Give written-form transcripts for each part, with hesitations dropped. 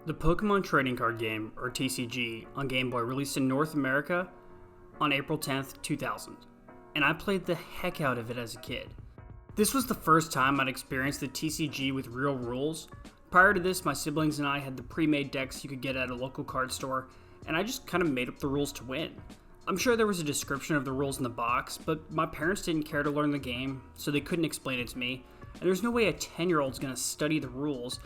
The Pokemon Trading Card Game, or TCG, on Game Boy released in North America on April 10th, 2000, and I played the heck out of it as a kid. This was the first time I'd experienced the TCG with real rules. Prior to this, my siblings and I had the pre-made decks you could get at a local card store, and I just kind of made up the rules to win. I'm sure there was a description of the rules in the box, but my parents didn't care to learn the game, so they couldn't explain it to me, and there's no way a 10-year-old's gonna study the rules.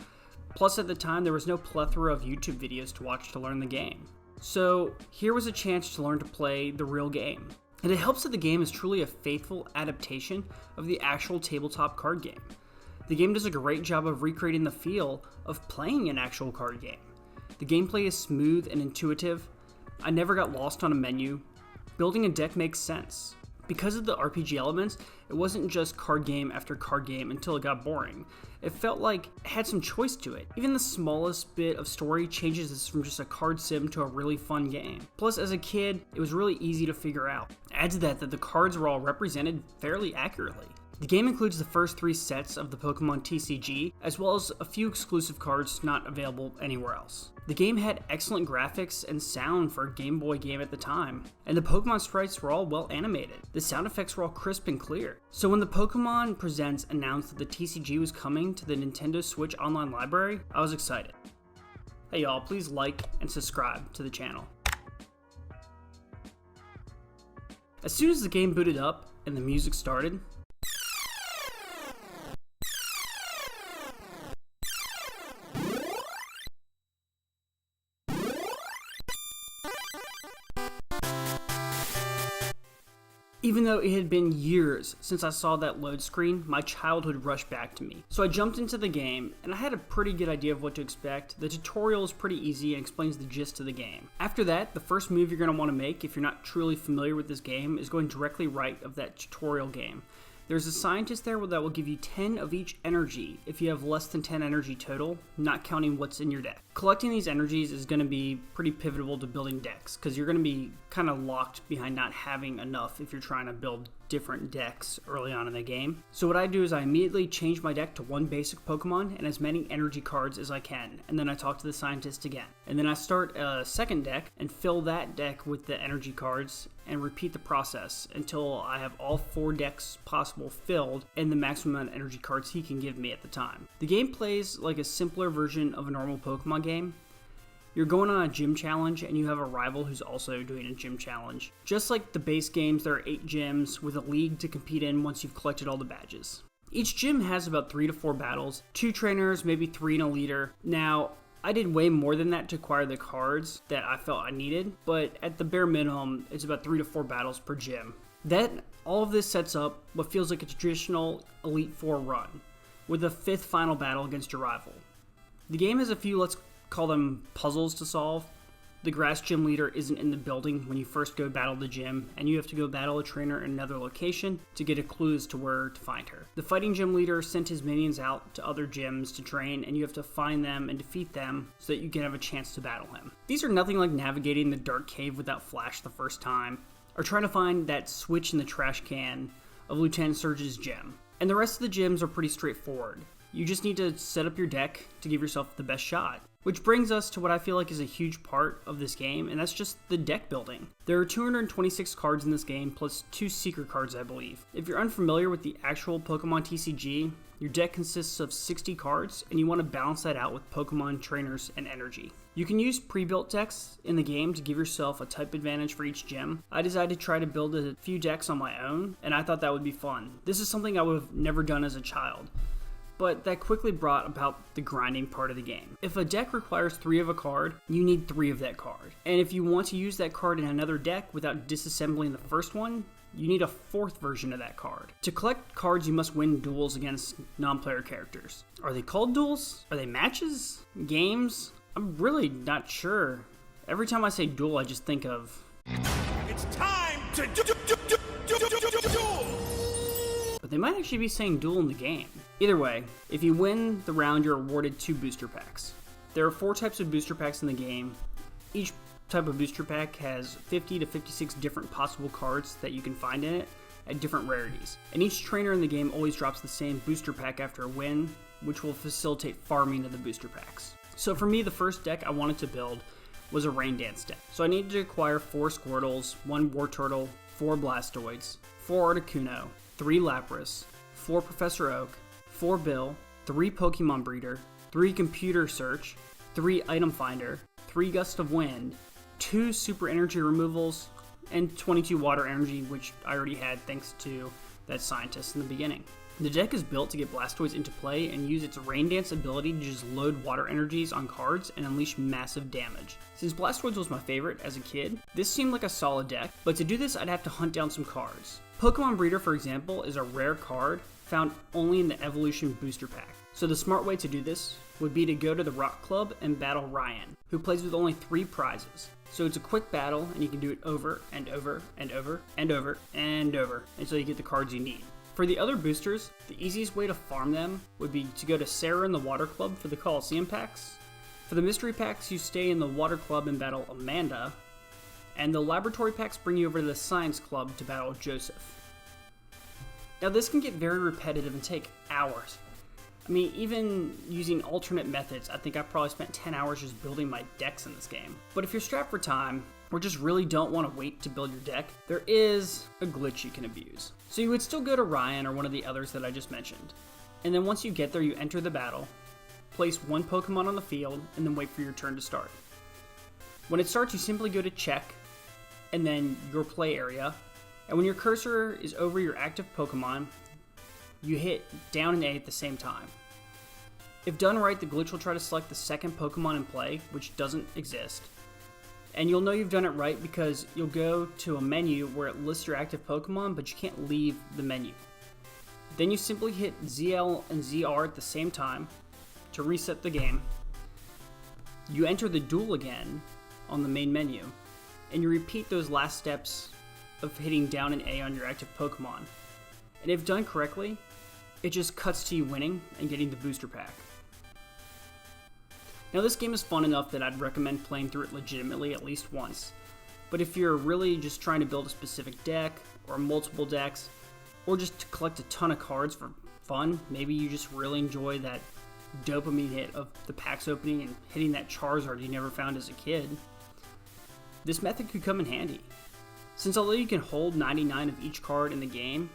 Plus, at the time, there was no plethora of YouTube videos to watch to learn the game. So, here was a chance to learn to play the real game. And it helps that the game is truly a faithful adaptation of the actual tabletop card game. The game does a great job of recreating the feel of playing an actual card game. The gameplay is smooth and intuitive. I never got lost on a menu. Building a deck makes sense. Because of the RPG elements, it wasn't just card game after card game until it got boring. It felt like it had some choice to it. Even the smallest bit of story changes this from just a card sim to a really fun game. Plus, as a kid, it was really easy to figure out. Add to that the cards were all represented fairly accurately. The game includes the first 3 sets of the Pokemon TCG, as well as a few exclusive cards not available anywhere else. The game had excellent graphics and sound for a Game Boy game at the time, and the Pokemon sprites were all well animated. The sound effects were all crisp and clear. So when the Pokemon Presents announced that the TCG was coming to the Nintendo Switch Online library, I was excited. Hey y'all, please like and subscribe to the channel. As soon as the game booted up and the music started, even though it had been years since I saw that load screen, my childhood rushed back to me. So I jumped into the game, and I had a pretty good idea of what to expect. The tutorial is pretty easy and explains the gist of the game. After that, the first move you're going to want to make if you're not truly familiar with this game is going directly right of that tutorial game. There's a scientist there that will give you 10 of each energy if you have less than 10 energy total, not counting what's in your deck. Collecting these energies is going to be pretty pivotal to building decks, because you're going to be kind of locked behind not having enough if you're trying to build different decks early on in the game. So what I do is I immediately change my deck to one basic Pokemon and as many energy cards as I can, and then I talk to the scientist again. And then I start a second deck and fill that deck with the energy cards and repeat the process until I have all 4 decks possible filled and the maximum amount of energy cards he can give me at the time. The game plays like a simpler version of a normal Pokemon game. You're going on a gym challenge and you have a rival who's also doing a gym challenge. Just like the base games, there are 8 gyms with a league to compete in once you've collected all the badges. Each gym has about 3 to 4 battles, 2 trainers, maybe 3 and a leader. Now, I did way more than that to acquire the cards that I felt I needed, but at the bare minimum, it's about 3 to 4 battles per gym. All of this sets up what feels like a traditional Elite Four run, with a 5th final battle against your rival. The game has a few, let's call them puzzles to solve. The grass gym leader isn't in the building when you first go battle the gym, and you have to go battle a trainer in another location to get a clue as to where to find her. The fighting gym leader sent his minions out to other gyms to train, and you have to find them and defeat them so that you can have a chance to battle him. These are nothing like navigating the dark cave without Flash the first time, or trying to find that switch in the trash can of Lieutenant Surge's gym. And the rest of the gyms are pretty straightforward. You just need to set up your deck to give yourself the best shot. Which brings us to what I feel like is a huge part of this game, and that's just the deck building. There are 226 cards in this game, plus 2 secret cards, I believe. If you're unfamiliar with the actual Pokemon TCG, your deck consists of 60 cards, and you want to balance that out with Pokemon, trainers, and energy. You can use pre-built decks in the game to give yourself a type advantage for each gym. I decided to try to build a few decks on my own, and I thought that would be fun. This is something I would have never done as a child, but that quickly brought about the grinding part of the game. If a deck requires 3 of a card, you need 3 of that card. And if you want to use that card in another deck without disassembling the first one, you need a 4th version of that card. To collect cards, you must win duels against non-player characters. Are they called duels? Are they matches? Games? I'm really not sure. Every time I say duel, I just think of... It's time to duel! But they might actually be saying duel in the game. Either way, if you win the round, you're awarded 2 booster packs. There are 4 types of booster packs in the game. Each type of booster pack has 50 to 56 different possible cards that you can find in it at different rarities. And each trainer in the game always drops the same booster pack after a win, which will facilitate farming of the booster packs. So for me, the first deck I wanted to build was a Rain Dance deck. So I needed to acquire 4 Squirtles, 1 Wartortle, 4 Blastoids, 4 Articuno, 3 Lapras, 4 Professor Oak, 4 Bill, 3 Pokemon Breeder, 3 Computer Search, 3 Item Finder, 3 Gust of Wind, 2 Super Energy Removals, and 22 Water Energy, which I already had thanks to that scientist in the beginning. The deck is built to get Blastoise into play and use its Rain Dance ability to just load water energies on cards and unleash massive damage. Since Blastoise was my favorite as a kid, this seemed like a solid deck, but to do this I'd have to hunt down some cards. Pokemon Breeder, for example, is a rare card found only in the Evolution Booster Pack. So the smart way to do this would be to go to the Rock Club and battle Ryan, who plays with only 3 prizes. So it's a quick battle and you can do it over and over and over and over and over until you get the cards you need. For the other boosters, the easiest way to farm them would be to go to Sarah in the Water Club for the Coliseum packs. For the mystery packs, you stay in the Water Club and battle Amanda, and the laboratory packs bring you over to the Science Club to battle Joseph. Now this can get very repetitive and take hours. I mean, even using alternate methods, I think I probably spent 10 hours just building my decks in this game. But if you're strapped for time, or just really don't want to wait to build your deck, there is a glitch you can abuse. So you would still go to Ryan or one of the others that I just mentioned. And then once you get there, you enter the battle, place 1 Pokemon on the field, and then wait for your turn to start. When it starts, you simply go to check, and then your play area, and when your cursor is over your active Pokemon, you hit down and A at the same time. If done right, the glitch will try to select the second Pokemon in play, which doesn't exist. And you'll know you've done it right because you'll go to a menu where it lists your active Pokemon, but you can't leave the menu. Then you simply hit ZL and ZR at the same time to reset the game. You enter the duel again on the main menu, and you repeat those last steps of hitting down and A on your active Pokemon. And if done correctly, it just cuts to you winning and getting the booster pack. Now this game is fun enough that I'd recommend playing through it legitimately at least once. But if you're really just trying to build a specific deck, or multiple decks, or just to collect a ton of cards for fun, maybe you just really enjoy that dopamine hit of the packs opening and hitting that Charizard you never found as a kid, this method could come in handy. Since although you can hold 99 of each card in the game,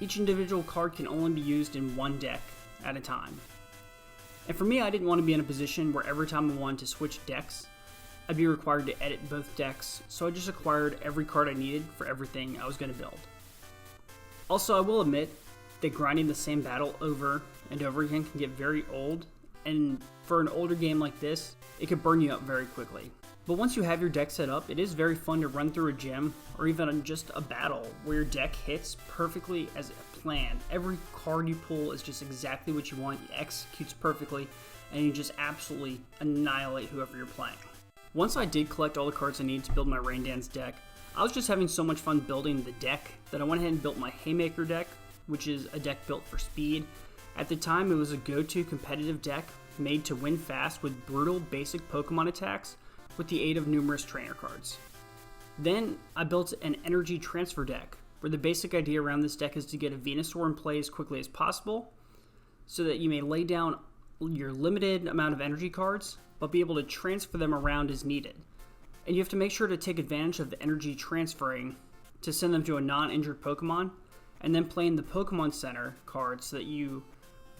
each individual card can only be used in one deck at a time. And for me, I didn't want to be in a position where every time I wanted to switch decks, I'd be required to edit both decks, so I just acquired every card I needed for everything I was going to build. Also, I will admit that grinding the same battle over and over again can get very old, and for an older game like this, it could burn you out very quickly. But once you have your deck set up, it is very fun to run through a gym, or even just a battle, where your deck hits perfectly as planned. Every card you pull is just exactly what you want, it executes perfectly, and you just absolutely annihilate whoever you're playing. Once I did collect all the cards I needed to build my Rain Dance deck, I was just having so much fun building the deck that I went ahead and built my Haymaker deck, which is a deck built for speed. At the time, it was a go-to competitive deck made to win fast with brutal basic Pokemon attacks with the aid of numerous trainer cards. Then I built an energy transfer deck, where the basic idea around this deck is to get a Venusaur in play as quickly as possible, so that you may lay down your limited amount of energy cards, but be able to transfer them around as needed. And you have to make sure to take advantage of the energy transferring to send them to a non-injured Pokemon, and then play in the Pokemon Center cards so that you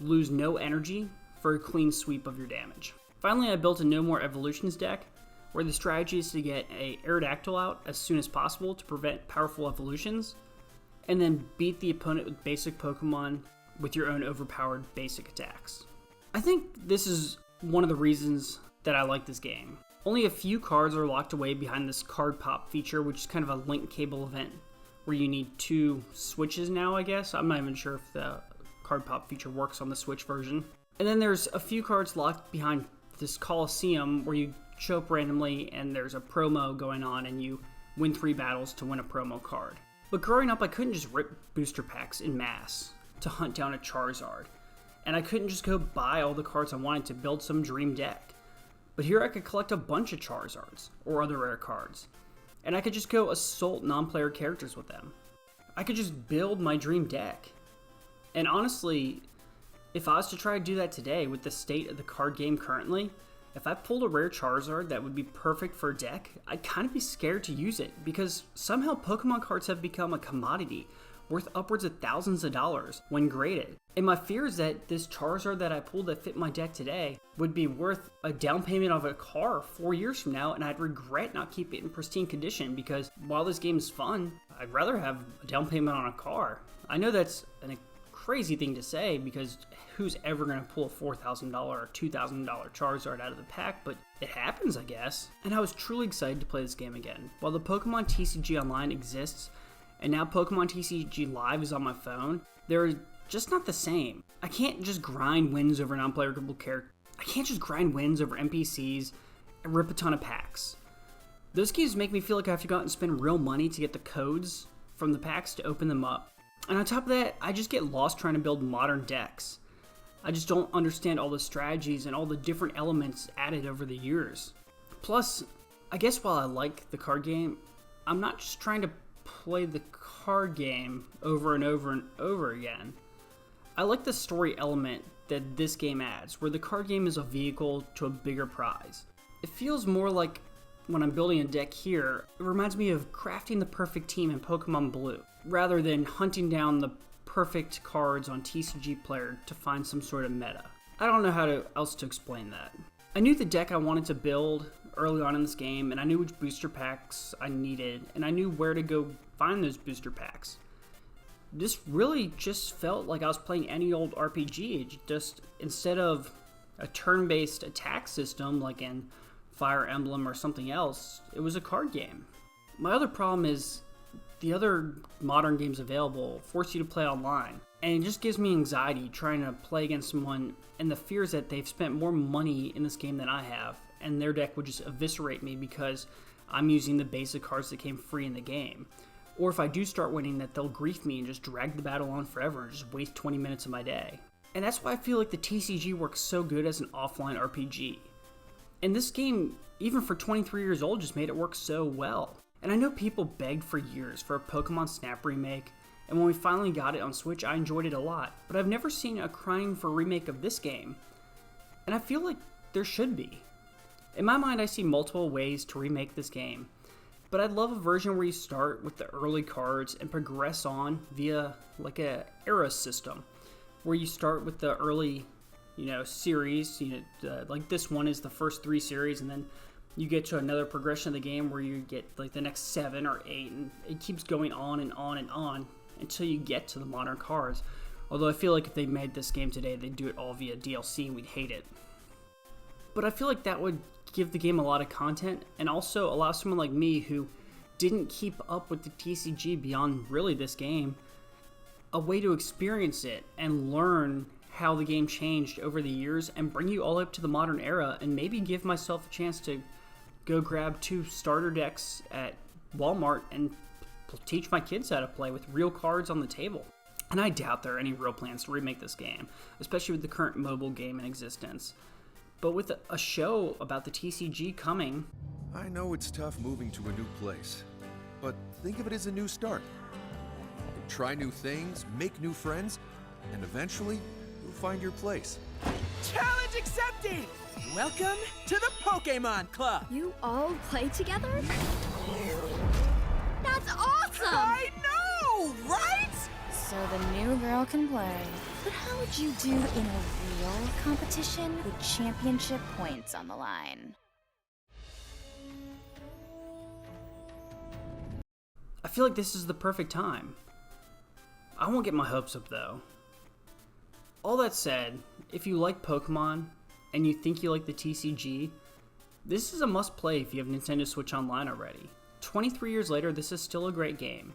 lose no energy for a clean sweep of your damage. Finally, I built a No More Evolutions deck, where the strategy is to get a Aerodactyl out as soon as possible to prevent powerful evolutions, and then beat the opponent with basic Pokemon with your own overpowered basic attacks. I think this is one of the reasons that I like this game. Only a few cards are locked away behind this card pop feature, which is kind of a link cable event where you need 2 switches now, I guess. I'm not even sure if the card pop feature works on the Switch version. And then there's a few cards locked behind this Coliseum where you show up randomly and there's a promo going on and you win 3 battles to win a promo card. But growing up, I couldn't just rip booster packs in mass to hunt down a Charizard. And I couldn't just go buy all the cards I wanted to build some dream deck. But here I could collect a bunch of Charizards or other rare cards. And I could just go assault non-player characters with them. I could just build my dream deck. And honestly, if I was to try to do that today with the state of the card game currently, If I pulled a rare Charizard that would be perfect for a deck, I'd kind of be scared to use it because somehow Pokemon cards have become a commodity worth upwards of thousands of dollars when graded. And my fear is that this Charizard that I pulled that fit my deck today would be worth a down payment of a car 4 years from now, and I'd regret not keeping it in pristine condition because while this game is fun, I'd rather have a down payment on a car. I know that's a crazy thing to say because who's ever going to pull a $4,000 or $2,000 Charizard out of the pack, but it happens, I guess. And I was truly excited to play this game again. While the Pokemon TCG Online exists, and now Pokemon TCG Live is on my phone, they're just not the same. I can't just grind wins over non-playable characters. I can't just grind wins over NPCs and rip a ton of packs. Those games make me feel like I have to go out and spend real money to get the codes from the packs to open them up. And on top of that, I just get lost trying to build modern decks. I just don't understand all the strategies and all the different elements added over the years. Plus, I guess while I like the card game, I'm not just trying to play the card game over and over and over again. I like the story element that this game adds, where the card game is a vehicle to a bigger prize. It feels more like when I'm building a deck here, it reminds me of crafting the perfect team in Pokemon Blue, rather than hunting down the perfect cards on TCG Player to find some sort of meta. I don't know how else to explain that. I knew the deck I wanted to build early on in this game, and I knew which booster packs I needed, and I knew where to go find those booster packs. This really just felt like I was playing any old RPG, just instead of a turn-based attack system like in Fire Emblem or something else, it was a card game. My other problem is the other modern games available force you to play online, and it just gives me anxiety trying to play against someone and the fears that they've spent more money in this game than I have, and their deck would just eviscerate me because I'm using the basic cards that came free in the game. Or if I do start winning, that they'll grief me and just drag the battle on forever and just waste 20 minutes of my day. And that's why I feel like the TCG works so good as an offline RPG. And this game, even for 23 years old, just made it work so well. And I know people begged for years for a Pokemon Snap remake, and when we finally got it on Switch, I enjoyed it a lot. But I've never seen a crying for a remake of this game, and I feel like there should be. In my mind, I see multiple ways to remake this game, but I'd love a version where you start with the early cards and progress on via like a era system, where you start with the early, series, like this one is the first 3 series, and then you get to another progression of the game where you get like the next 7 or 8, and it keeps going on and on and on until you get to the modern cards. Although I feel like if they made this game today, they'd do it all via DLC and we'd hate it. But I feel like that would give the game a lot of content and also allow someone like me who didn't keep up with the TCG beyond really this game a way to experience it and learn how the game changed over the years and bring you all up to the modern era, and maybe give myself a chance to go grab 2 starter decks at Walmart and teach my kids how to play with real cards on the table. And I doubt there are any real plans to remake this game, especially with the current mobile game in existence. But with a show about the TCG coming... I know it's tough moving to a new place, but think of it as a new start. Try new things, make new friends, and eventually, you'll find your place. Challenge accepted! Welcome to the Pokemon Club! You all play together? That's awesome! I know, right? So the new girl can play. But how would you do in a real competition with championship points on the line? I feel like this is the perfect time. I won't get my hopes up though. All that said, if you like Pokemon and you think you like the TCG, this is a must play if you have Nintendo Switch Online already. 23 years later, this is still a great game.